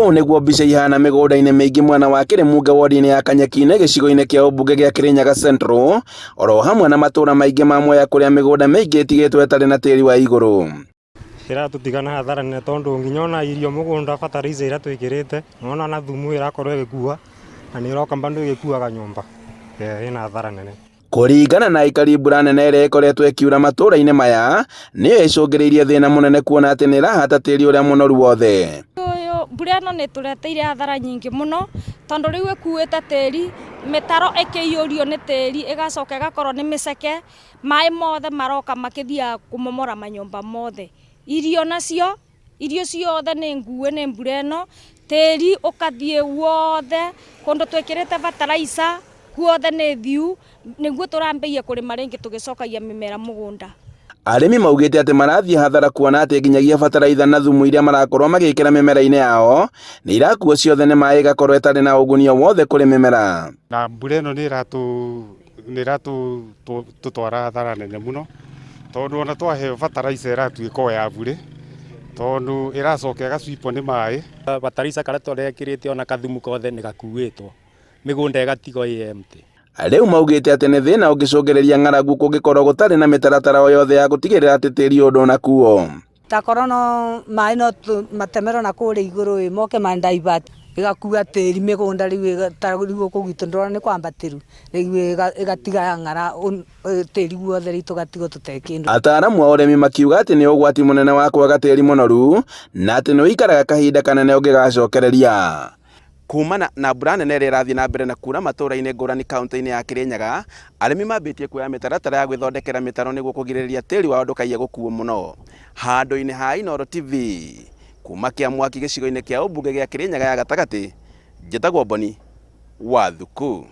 Ũũ nĩguo mbica ihana mĩgũnda-inĩ mĩingĩ mwena wa Kĩrĩmu ward-inĩ ya Kanyeki-inĩ gĩcigo-inĩ kĩa ũmbunge gĩa Kirinyaga Central, oro hamwe na matũũra maingĩ ma Mwea kũrĩa mĩgũnda mĩingĩ ĩtigĩtwo ĩtarĩ na tĩri wa igũrũ. Ĩratũtigana hathara nene tondũ nginya ona irio mũgũnda bataraitha ĩrĩa twĩkĩrĩte ona na thumu ĩrakorwo ĩgĩkua na nĩ ĩroka bado ĩgĩkuaga nyũmba. Ĩna hathara nene. Kũringana na aikari, mbura nene ĩrĩa ĩkoretwo ĩkiura matũũra-inĩ maya nĩyo ĩcũngĩrĩirie thĩna mũnene kuona atĩ nĩ ĩrahata tĩri ũrĩa mũnoru wothe. Mbura ĩno nĩ tũreteire hathara nyingĩ mũno tondũ rĩu ĩkuĩte tĩri, mĩtaro ĩkĩiyũrio nĩ tĩri ĩgacoka ĩgakorwo nĩ mĩceke, maĩ mothe maroka makĩthiaga kũmomora manyũmba mothe. Irio nacio, irio ciothe nĩ ngue nĩ mbura ĩno, tĩri ũkathiĩ wothe, kũndũ twĩkĩrĩte bataraitha guothe nĩ thiu, nĩguo tũrambĩie kũrĩma rĩngĩ tũgĩcokagia mĩmera mũgũnda. Arĩmi maugĩte atĩ marathiĩ hathara kuona atĩ nginyagia bataraitha na thumu iria marakorwo magĩkĩra mĩmera-inĩ yao nĩ irakuo ciothe nĩ maĩ ĩgakorwo ĩtarĩ na ũguni o wothe kũrĩ mĩmera. Na mbura ĩno nĩ iratũtwara hathara nene mũno tondũ ona twaheo bataraitha ĩratuĩka o ya bure tondũ ĩracoka ĩgacibwo nĩ maĩ. Bataraitha karĩa tũrekĩrĩte ona kathumu kothe nĩ gakuĩtwo, mĩgũnda ĩgatigwo ĩ empty. Rĩu maugĩte atĩ nĩ thĩna ũngĩcũngĩrĩria ng'aragu kũngĩkorwo gũtarĩ na mĩtaratara o yothe ya gũtigĩrĩra atĩ tĩri ũyũ ndũnakuo. Takorwo no maĩ no matemerwo na kũrĩa igũrũ moke ma divert ĩgakua tĩri mĩgũnda rĩu gũkũ gwitũ ndĩrona nĩ kwambatĩru rĩu ĩgatiga ng'ara tĩri guothe rĩu tũgatigwo tũtarĩ kĩndũ. Ataaramu a ũrĩmi makiuga atĩ nĩ ũgwati mũnene wa kwaga tĩri mũnoru na atĩ nĩ ũikaraga kahinda kanene ũngĩgacokereria. Kumana na mbura nene ĩrĩa ĩrathiĩ na mbere na kuura matũũra-inĩ ngũrani kaunti-inĩ ya Kirinyaga, arĩmi mambĩtie kuoya mĩtaratara ya gwĩthondekera mĩtaro nĩguo kũgirĩrĩria tĩri wao ndũkaiye gũkuo mũno. Handũ-inĩ ha Inooro TV, kuma Kĩamwaki gĩcigo-inĩ kĩa ũmbunge gĩa Kirinyaga ya gatagatĩ, njĩtagwo Boni Wathuku.